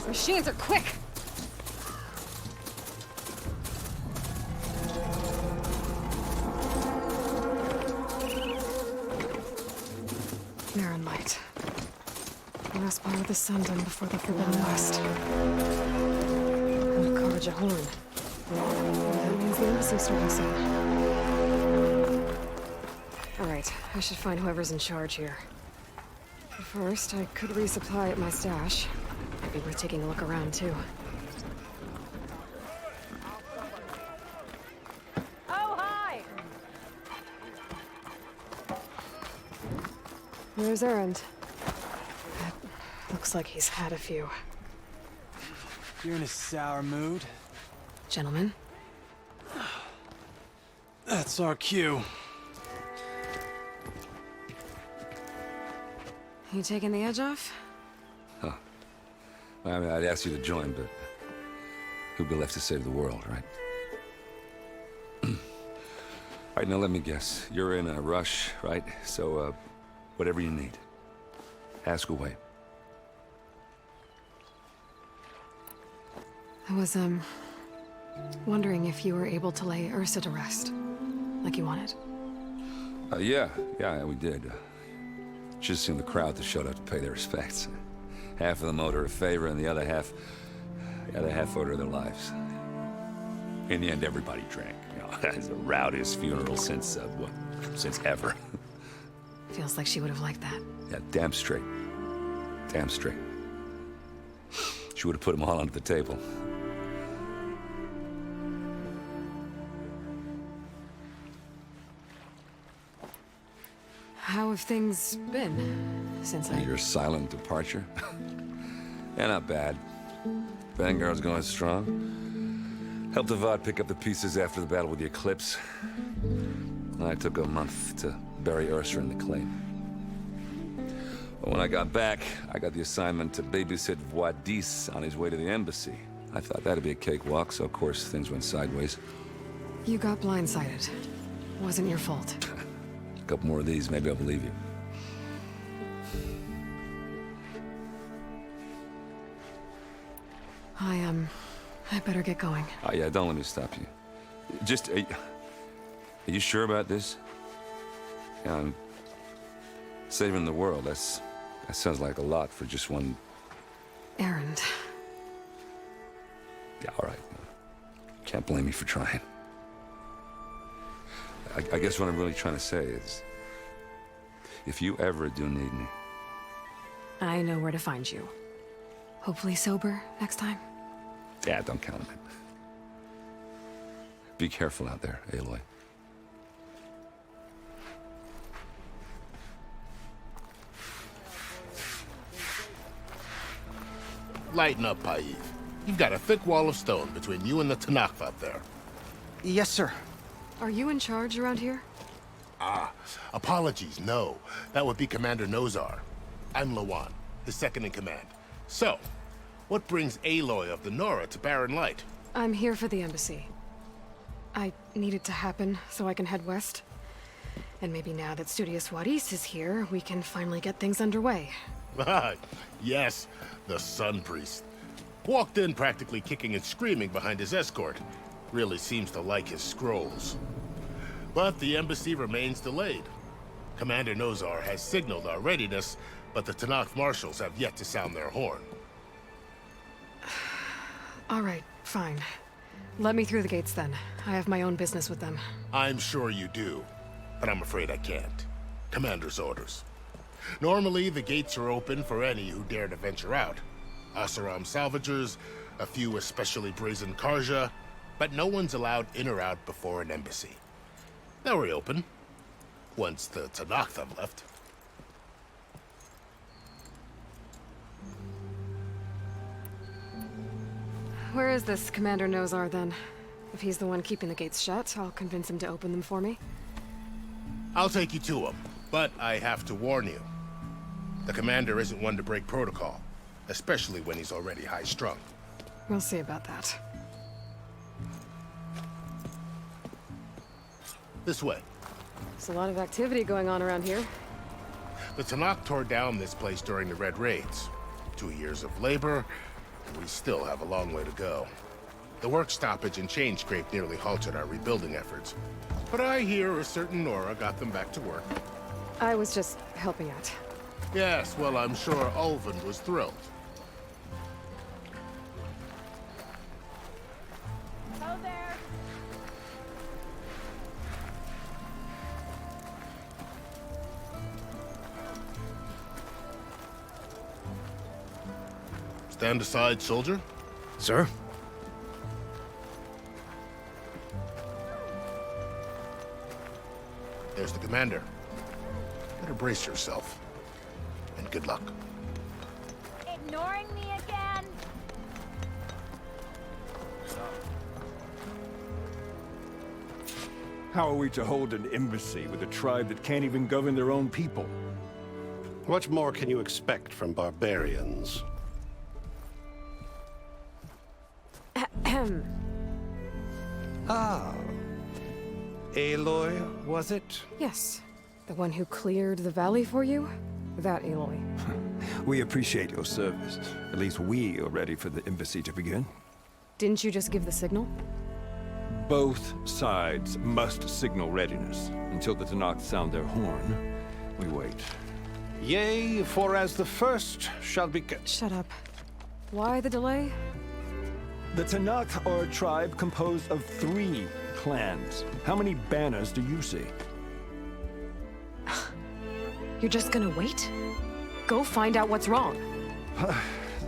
Machines are quick! Mirror and light. The last part of the sun done before the Forbidden West. And the Carja horn. That means the embassy's starting soon. Alright, I should find whoever's in charge here. But first, I could resupply at my stash. Might be worth taking a look around, too. Oh, hi! Where's Erend? Looks like he's had a few. You're in a sour mood? Gentlemen? That's our cue. You taking the edge off? Huh. I mean, I'd ask you to join, but who'd be left to save the world, right? All right, now let me guess. You're in a rush, right? So, whatever you need. Ask away. I was, wondering if you were able to lay Ursa to rest, like you wanted. Yeah, we did. Just seemed the crowd that showed up to pay their respects. Half of them owed her a favor, and the other half owed her their lives. In the end, everybody drank. You know, it's the rowdiest funeral since ever. Feels like she would have liked that. Yeah, damn straight. Damn straight. She would have put them all under the table. How have things been since Your silent departure? Yeah, not bad. Vanguard's going strong. Helped Avad pick up the pieces after the battle with the Eclipse. I took a month to bury Ursa in the claim. But when I got back, I got the assignment to babysit Voidis on his way to the embassy. I thought that'd be a cakewalk, so of course things went sideways. You got blindsided. Wasn't your fault. A couple more of these, maybe I'll believe you. I better get going. Oh yeah, don't let me stop you. Just, are you sure about this? Yeah, saving the world, that sounds like a lot for just one... Erend. Yeah, all right. Can't blame me for trying. I guess what I'm really trying to say is, if you ever do need me... I know where to find you. Hopefully sober next time. Yeah, don't count on it. Be careful out there, Aloy. Lighten up, Paiv. You've got a thick wall of stone between you and the Tenakht up there. Yes, sir. Are you in charge around here? Apologies, no. That would be Commander Nozar. I'm Lawan, his second-in-command. So, what brings Aloy of the Nora to Barren Light? I'm here for the embassy. I need it to happen so I can head west. And maybe now that Studious Wadis is here, we can finally get things underway. Yes, the Sun Priest. Walked in practically kicking and screaming behind his escort. Really seems to like his scrolls. But the embassy remains delayed. Commander Nozar has signaled our readiness, but the Tenakth marshals have yet to sound their horn. All right, fine. Let me through the gates then. I have my own business with them. I'm sure you do, but I'm afraid I can't. Commander's orders. Normally, the gates are open for any who dare to venture out. Asaram salvagers, a few especially brazen Carja, but no one's allowed in or out before an embassy. They'll reopen, once the Tenakth have left. Where is this Commander Nozar, then? If he's the one keeping the gates shut, I'll convince him to open them for me. I'll take you to him, but I have to warn you. The commander isn't one to break protocol, especially when he's already high-strung. We'll see about that. This way. There's a lot of activity going on around here. The Tenakth tore down this place during the Red Raids. 2 years of labor, We still have a long way to go. The work stoppage and chain scrape nearly halted our rebuilding efforts. But I hear a certain Nora got them back to work. I was just helping out. Yes, well, I'm sure Ulvin was thrilled. Hello there. Stand aside, soldier. Sir? There's the commander. Better brace yourself. And good luck. Ignoring me again? How are we to hold an embassy with a tribe that can't even govern their own people? What more can you expect from barbarians? Ahem. Ah. Aloy, was it? Yes. The one who cleared the valley for you? That Aloy. We appreciate your service. At least we are ready for the embassy to begin. Didn't you just give the signal? Both sides must signal readiness. Until the Tenakth sound their horn, we wait. Yea, for as the first shall be... Shut up. Why the delay? The Tenakth are a tribe composed of 3 clans. How many banners do you see? You're just gonna wait? Go find out what's wrong.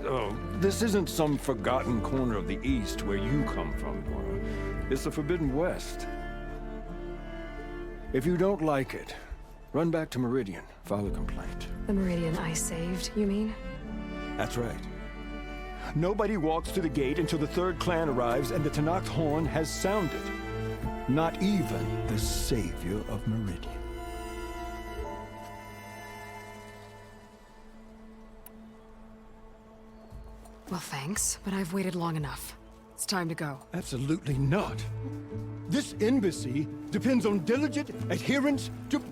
Oh, this isn't some forgotten corner of the East where you come from, Nora. It's the Forbidden West. If you don't like it, run back to Meridian, file a complaint. The Meridian I saved, you mean? That's right. Nobody walks to the gate until the 3rd clan arrives and the Tenakth horn has sounded. Not even the savior of Meridian. Well, thanks, but I've waited long enough. It's time to go. Absolutely not. This embassy depends on diligent adherence to...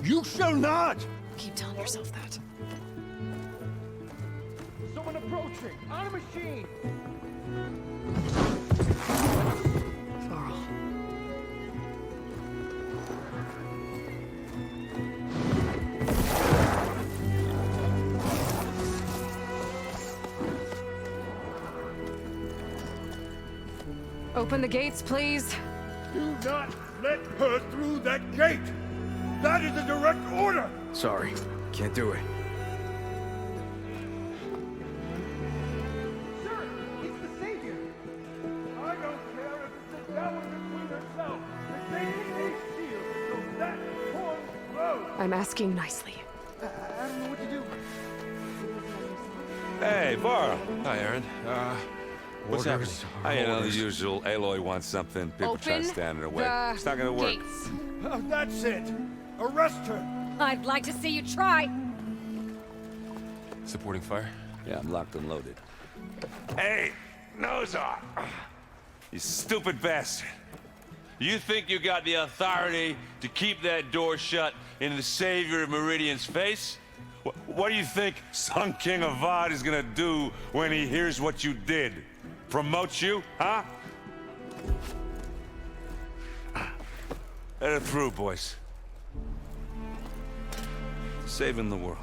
You shall not! Keep telling yourself that. Someone approaching! On a machine! Varl. Open the gates, please. Do not let her through that gate! That is a direct order! Sorry, can't do it. Sir, it's the savior! I don't care if it's the devil between herself. The gate is sealed, so that horn blows! I'm asking nicely. I don't know what to do. Hey, Varl. Hi, Aaron. What's happening? You know, the usual. Aloy wants something. People try to Open stand in her way. the It's not gonna work. gates. That's it! Arrest her! I'd like to see you try. Supporting fire? Yeah, I'm locked and loaded. Hey, nose off! You stupid bastard. You think you got the authority to keep that door shut in the savior of Meridian's face? What do you think Sun King Avad is gonna do when he hears what you did? Promote you, huh? Let it through, boys. Saving the world.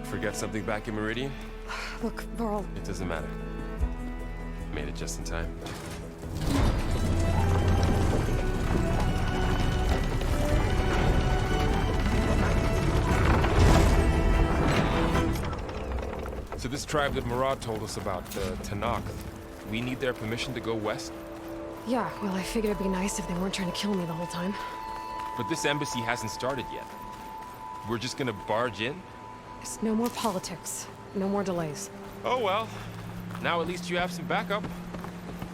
Forget something back in Meridian? Look, Varl, It doesn't matter. Made it just in time. So this tribe that Murad told us about, the Tenakth, we need their permission to go west? yeah, well, I figured it'd be nice if they weren't trying to kill me the whole time. But this embassy hasn't started yet. We're just gonna barge in? It's no more politics. No more delays. Oh well. Now at least you have some backup.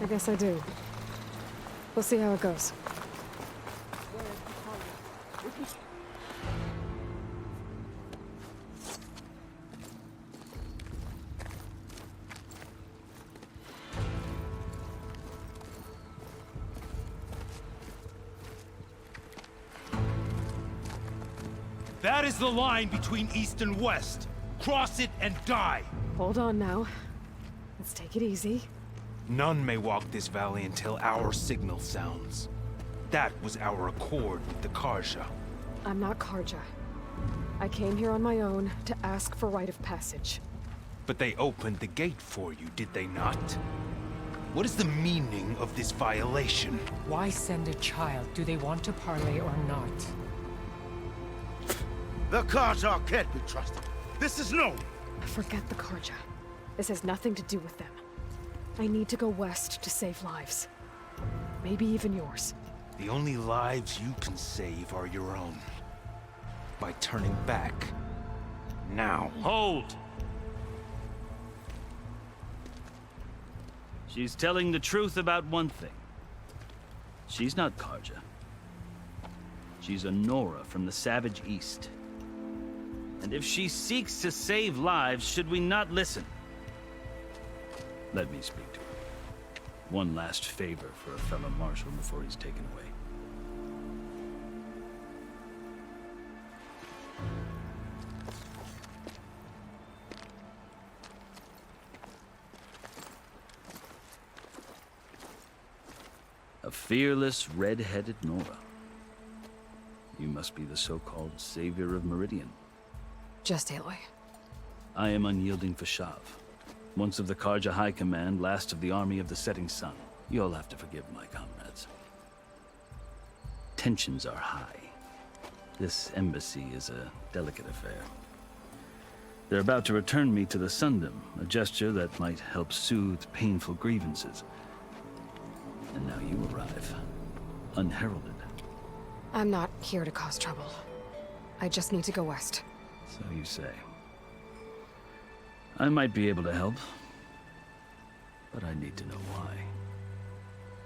I guess I do. We'll see how it goes. That is the line between East and West. Cross it and die. Hold on now. Let's take it easy. None may walk this valley until our signal sounds. That was our accord with the Carja. I'm not Carja. I came here on my own to ask for rite of passage. But they opened the gate for you, did they not? What is the meaning of this violation? Why send a child? Do they want to parley or not? The Carja can't be trusted. This is known. Forget the Carja. This has nothing to do with them. I need to go west to save lives. Maybe even yours. The only lives you can save are your own. By turning back. Now. Hold! She's telling the truth about one thing. She's not Carja. She's a Nora from the Savage East. And if she seeks to save lives, should we not listen? Let me speak to her. One last favor for a fellow marshal before he's taken away. A fearless, red-headed Nora. You must be the so-called savior of Meridian. Just Aloy. I am unyielding Fashav. Once of the Carja High Command, last of the army of the setting sun. You'll have to forgive my comrades. Tensions are high. This embassy is a delicate affair. They're about to return me to the Sundom, a gesture that might help soothe painful grievances. And now you arrive, unheralded. I'm not here to cause trouble. I just need to go west. So you say. I might be able to help, but I need to know why.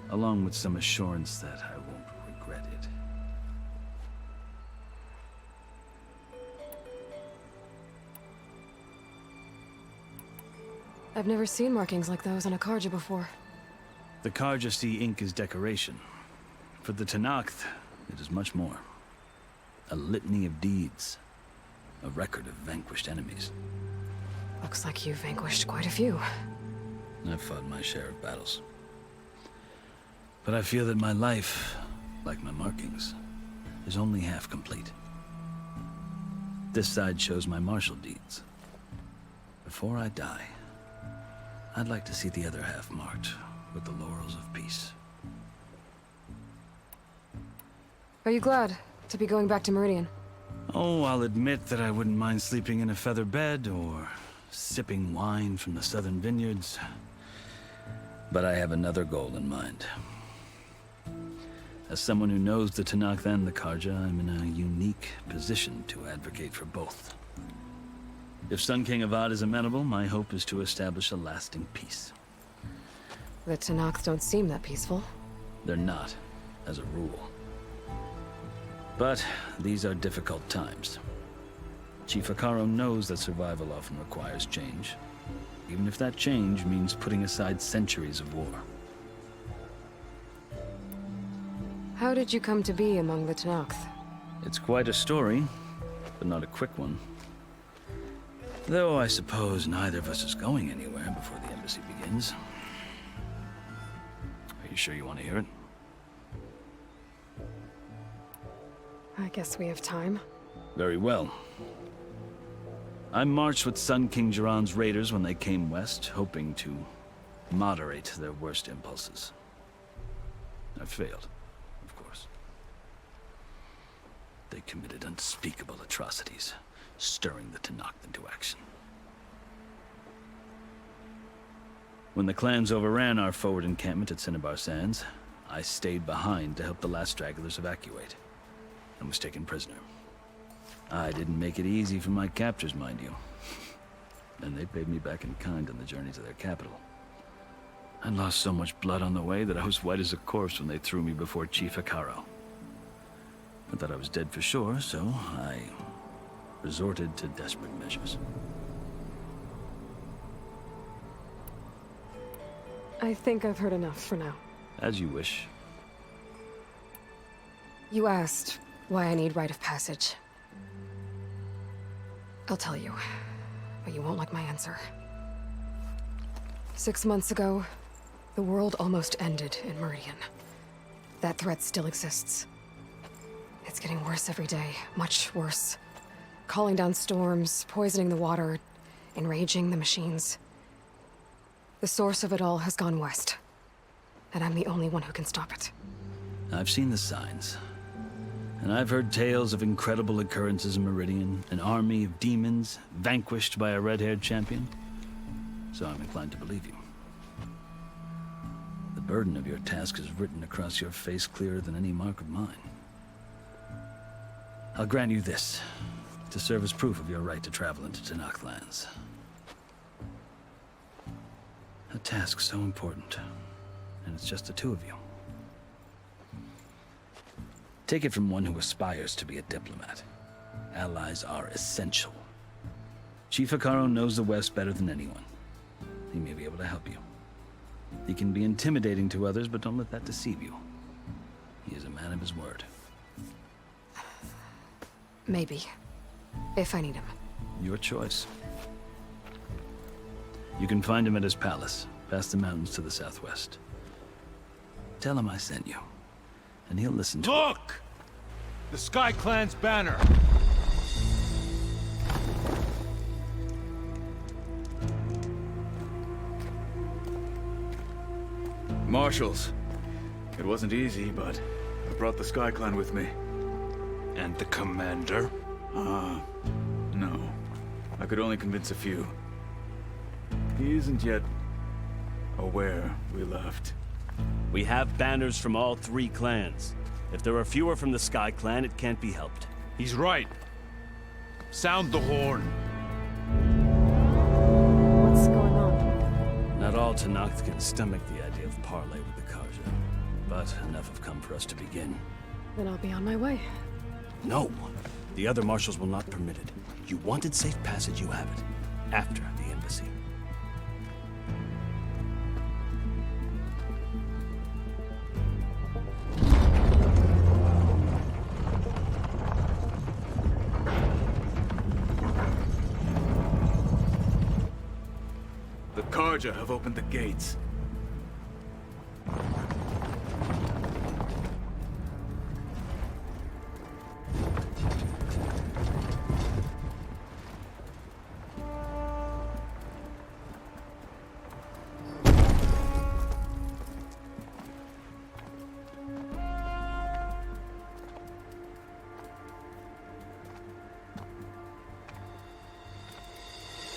Along with some assurance that I won't regret it. I've never seen markings like those on a Carja before. The Carja see ink as decoration. For the Tenakth, it is much more. A litany of deeds. A record of vanquished enemies. Looks like you've vanquished quite a few. I've fought my share of battles. But I feel that my life, like my markings, is only half complete. This side shows my martial deeds. Before I die, I'd like to see the other half marked with the laurels of peace. Are you glad to be going back to Meridian? Oh, I'll admit that I wouldn't mind sleeping in a feather bed or sipping wine from the southern vineyards. But I have another goal in mind. As someone who knows the Tenakth and the Carja, I'm in a unique position to advocate for both. If Sun King Avad is amenable, my hope is to establish a lasting peace. The Tenakth don't seem that peaceful. They're not, as a rule. But these are difficult times. Chief Akaro knows that survival often requires change, even if that change means putting aside centuries of war. How did you come to be among the Tenakth? It's quite a story, but not a quick one. Though I suppose neither of us is going anywhere before the embassy begins. Are you sure you want to hear it? I guess we have time. Very well. I marched with Sun King Jiran's raiders when they came west, hoping to moderate their worst impulses. I failed, of course. They committed unspeakable atrocities, stirring the Tenakth into action. When the clans overran our forward encampment at Cinnabar Sands, I stayed behind to help the last stragglers evacuate, and was taken prisoner. I didn't make it easy for my captors, mind you. And they paid me back in kind on the journey to their capital. I lost so much blood on the way that I was white as a corpse when they threw me before Chief Akaro. I thought I was dead for sure, so I resorted to desperate measures. I think I've heard enough for now. As you wish. You asked why I need rite of passage. I'll tell you, but you won't like my answer. 6 months ago, the world almost ended in Meridian. That threat still exists. It's getting worse every day, much worse. Calling down storms, poisoning the water, enraging the machines. The source of it all has gone west, and I'm the only one who can stop it. I've seen the signs. And I've heard tales of incredible occurrences in Meridian, an army of demons vanquished by a red-haired champion. So I'm inclined to believe you. The burden of your task is written across your face clearer than any mark of mine. I'll grant you this, to serve as proof of your right to travel into Tenakth lands. A task so important, and it's just the two of you. Take it from one who aspires to be a diplomat. Allies are essential. Chief Hekarro knows the West better than anyone. He may be able to help you. He can be intimidating to others, but don't let that deceive you. He is a man of his word. Maybe. If I need him. Your choice. You can find him at his palace, past the mountains to the southwest. Tell him I sent you, and he'll listen to Look! The Sky Clan's banner! Marshals. It wasn't easy, but I brought the Sky Clan with me. And the commander? No. I could only convince a few. He isn't yet aware we left. We have banners from all 3 clans. If there are fewer from the Sky Clan, it can't be helped. He's right. Sound the horn. What's going on? Not all Tenakth can stomach the idea of parley with the Carja, but enough have come for us to begin. Then I'll be on my way. No. The other marshals will not permit it. You wanted safe passage, you have it. After the embassy. The Carja have opened the gates.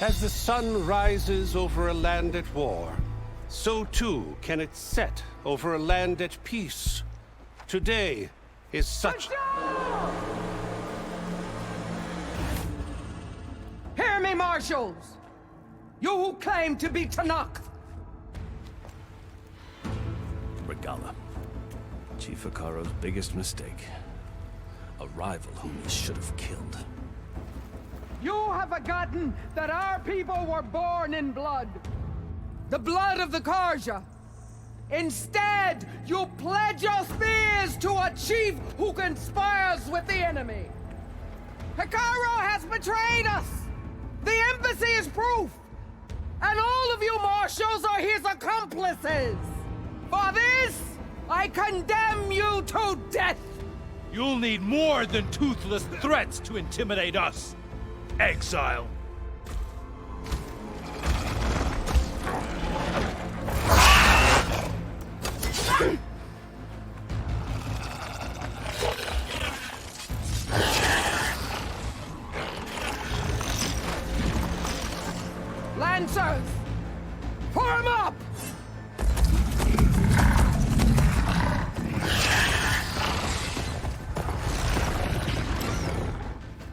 As the sun rises over a land at war, so too can it set over a land at peace. Today is such... Hear me, marshals! You who claim to be Tenakth! Regala. Chief Hekarro's biggest mistake. A rival whom he should have killed. You have forgotten that our people were born in blood. The blood of the Carja. Instead, you pledge your spears to a chief who conspires with the enemy. Hekarro has betrayed us. The embassy is proof. And all of you marshals are his accomplices. For this, I condemn you to death. You'll need more than toothless threats to intimidate us. Exile. Lancers, form up!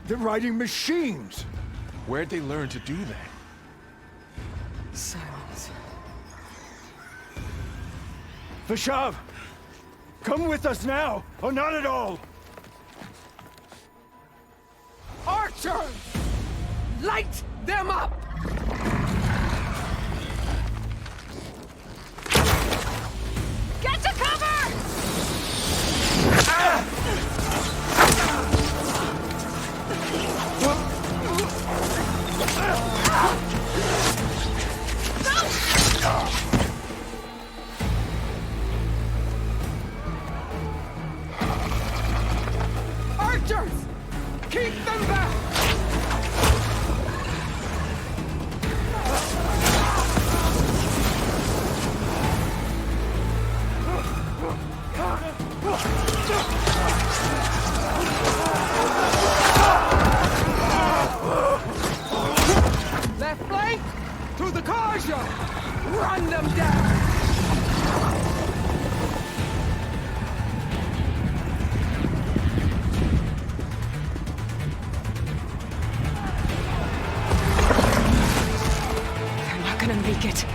They're riding machines! Where'd they learn to do that? Silence. Vashav! Come with us now, or not at all! Archers! Light them up! Get to cover! Run them down! They're not gonna make it.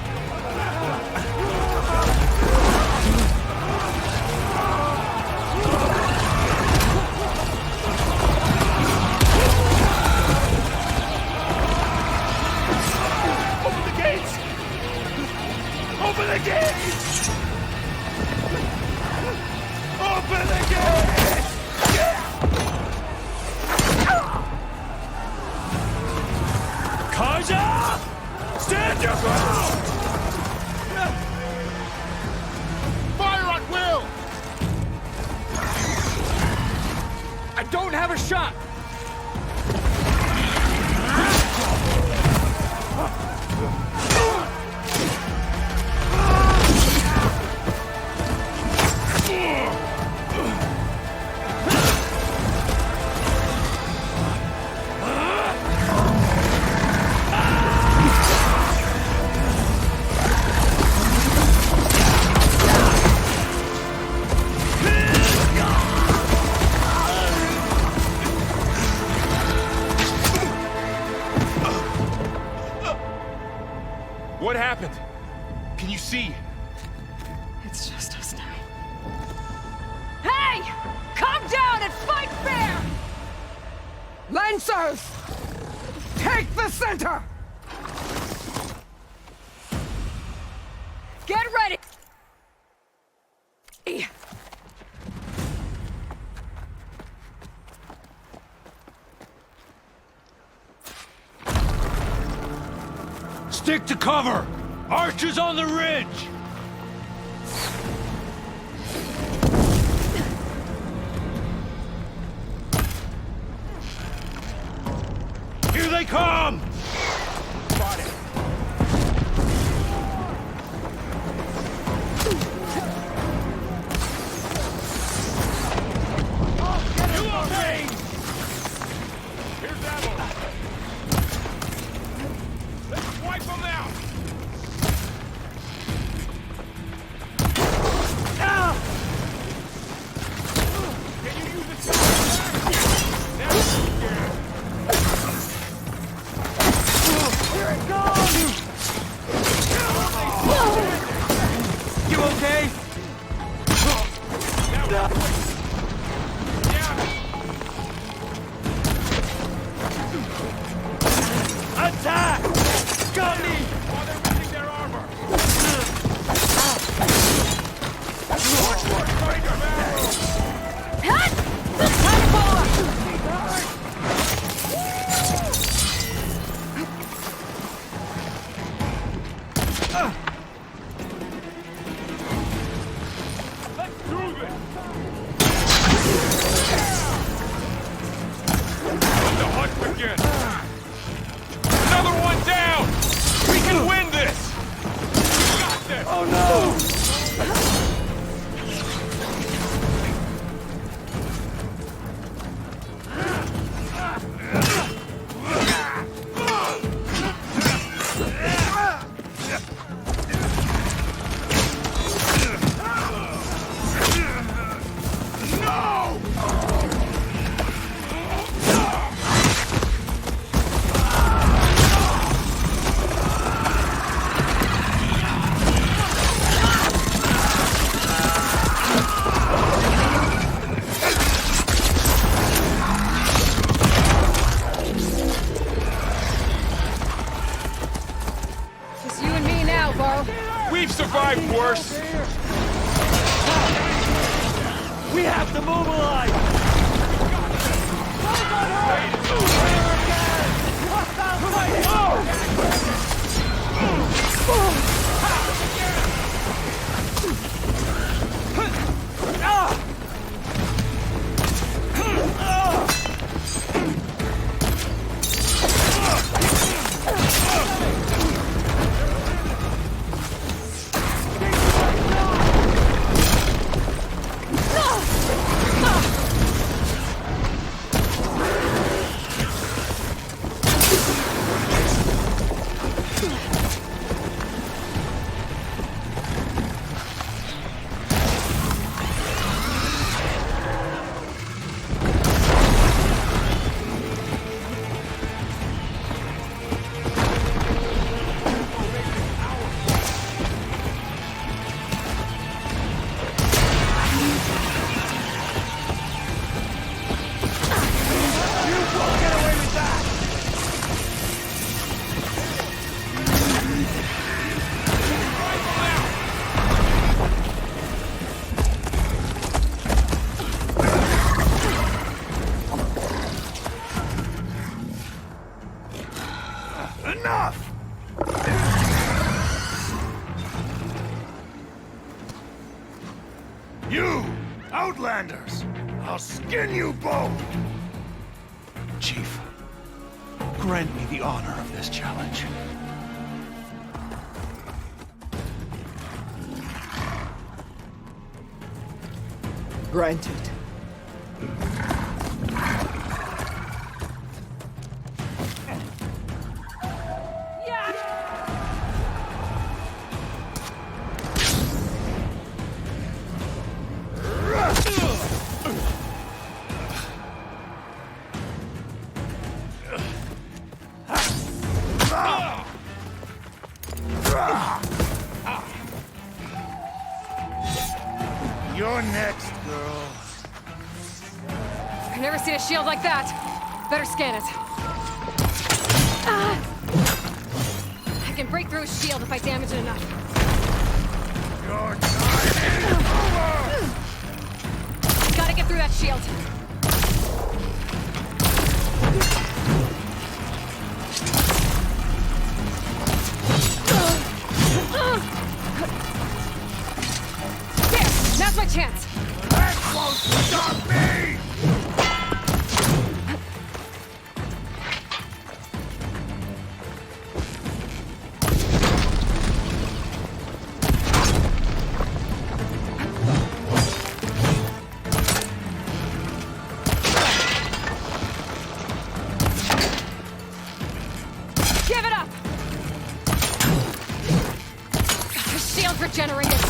Open the gates! Open the gates! Carja! Stand your ground! Fire at will! I don't have a shot! What happened? Can you see? It's just us now. Hey! Calm down and fight fair! Lancers! Take the center! Get ready! Stick to cover! Archers on the ridge! Here they come! Here's ammo. Let's wipe them out. Can you use it? Now Here it goes! You okay? Attack! Got me! while they're losing their armor. Let's do this. Let the hunt begin. Another one down! We can win this! We got this! Oh no! Just you and me now, Bo. We've survived worse! We have to mobilize! You, Outlanders! I'll skin you both! Chief, grant me the honor of this challenge. Granted. You're next, girl. I've never seen a shield like that. Better scan it. I can break through a shield if I damage it enough. Your time is over! Gotta get through that shield. There! Now's my chance! That won't stop me! Give it up! The shield's regenerated.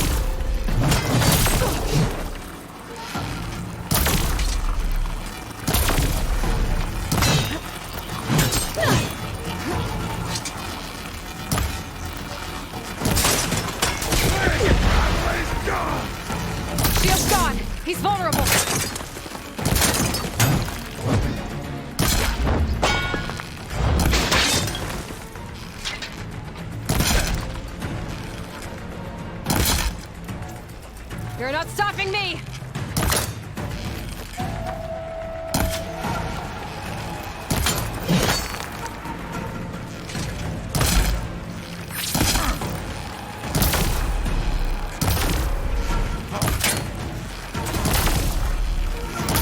Shield's gone. He's vulnerable. You're not stopping me!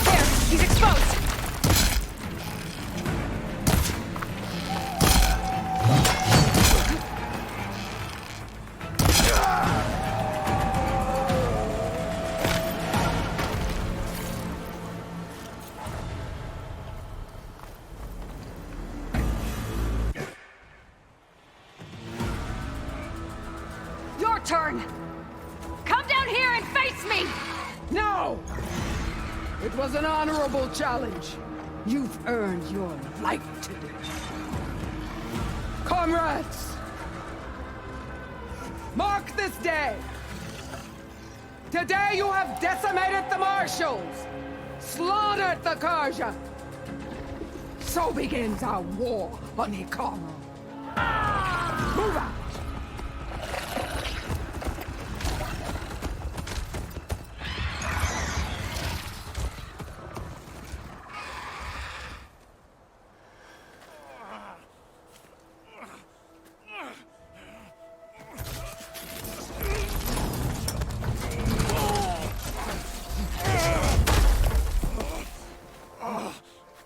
There! He's exposed! Your turn! Come down here and face me! No! It was an honorable challenge. You've earned your life today. Comrades! Mark this day! Today you have decimated the Marshals! Slaughtered the Carja! So begins our war on Hikaru. Move out!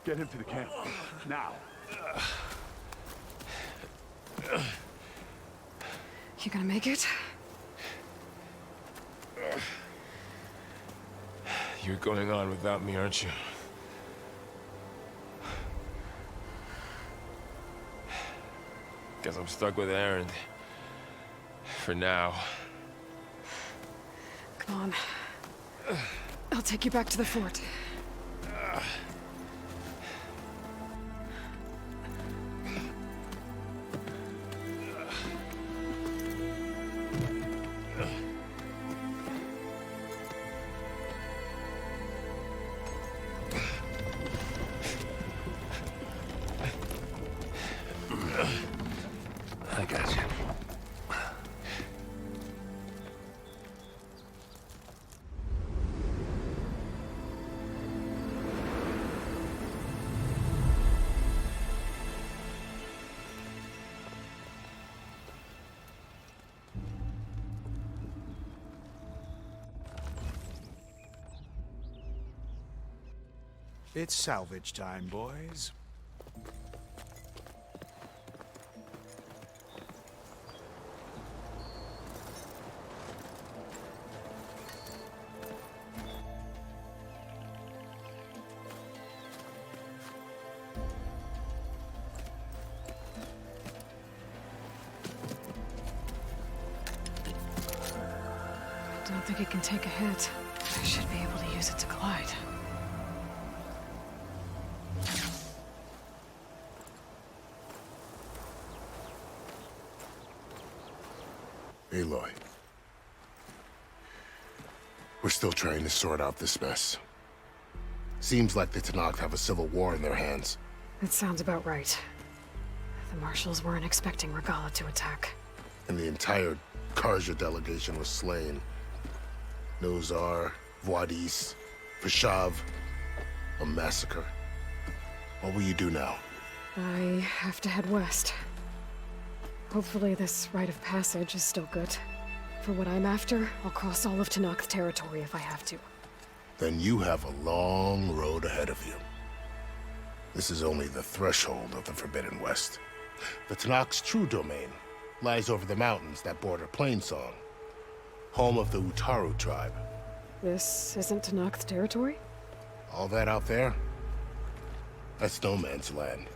Get him to the camp. Now. You gonna make it? You're going on without me, aren't you? Guess I'm stuck with Aaron. For now. Come on. I'll take you back to the fort. I got you. It's salvage time, boys. Don't think it can take a hit. I should be able to use it to glide. Aloy. We're still trying to sort out this mess. Seems like the Tenakth have a civil war in their hands. That sounds about right. The marshals weren't expecting Regalla to attack. And the entire Carja delegation was slain. Nozar, Voidis, Vashav. A massacre. What will you do now? I have to head west. Hopefully this rite of passage is still good. For what I'm after, I'll cross all of Tenakth territory if I have to. Then you have a long road ahead of you. This is only the threshold of the Forbidden West. The Tenakth's true domain lies over the mountains that border Plainsong, home of the Utaru tribe. This isn't Tenakth territory? All that out there? That's no man's land.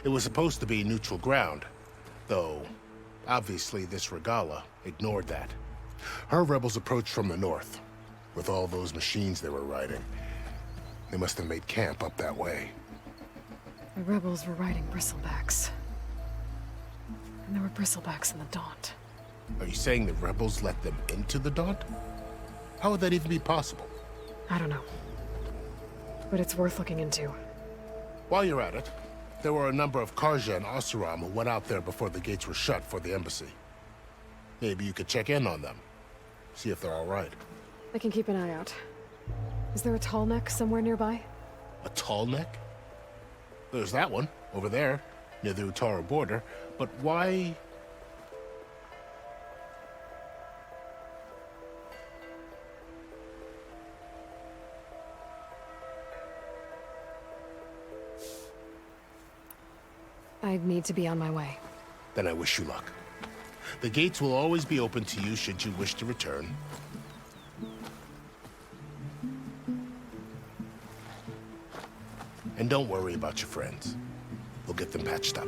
It was supposed to be neutral ground, though obviously this Regalla ignored that. Her rebels approached from the north, with all those machines they were riding. They must have made camp up that way. The rebels were riding bristlebacks. And there were bristlebacks in the Daunt. Are you saying the rebels let them into the Daunt? How would that even be possible? I don't know. But it's worth looking into. While you're at it, there were a number of Carja and Oseram who went out there before the gates were shut for the embassy. Maybe you could check in on them. See if they're all right. I can keep an eye out. Is there a tall neck somewhere nearby? A tall neck? There's that one, over there, near the Utaru border. But why... I need to be on my way. Then I wish you luck. The gates will always be open to you should you wish to return. And don't worry about your friends. We'll get them patched up.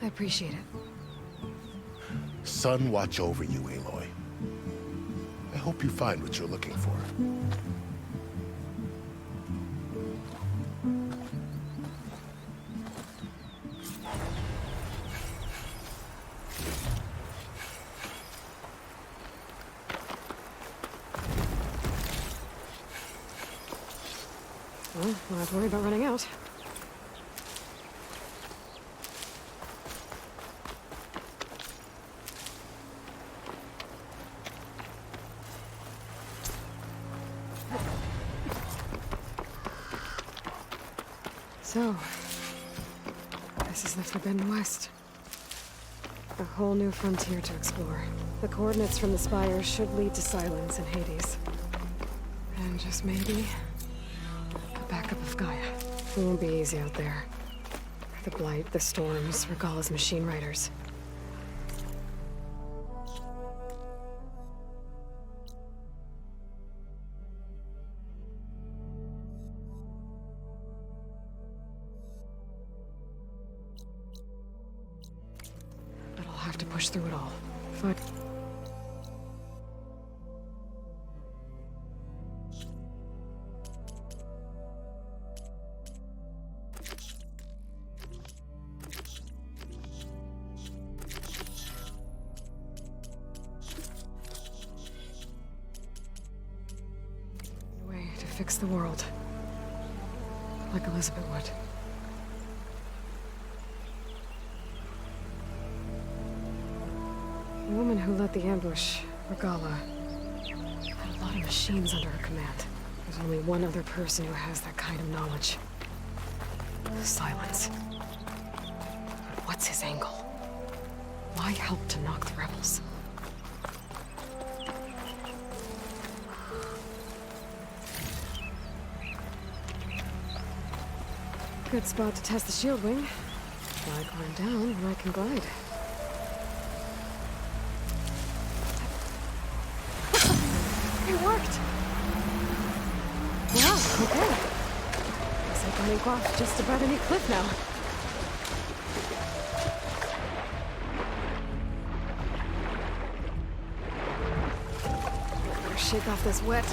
I appreciate it. Sun watch over you, Aloy. I hope you find what you're looking for. Well, don't have to worry about running out. So, this is the Forbidden West. A whole new frontier to explore. The coordinates from the spires should lead to Silence and Hades. And just maybe... backup of Gaia. It won't be easy out there. The Blight, the Storms, Regalla's machine riders. But I'll have to push through it all. But... fix the world. Like Elizabeth would. The woman who led the ambush, Regalla, had a lot of machines under her command. There's only one other person who has that kind of knowledge. Silence. But what's his angle? Why help to knock the rebels? Good spot to test the shield wing. Fly climb down when I can glide. It worked! Wow, okay. Looks like I can make off just about any cliff now. Better shake off this wet.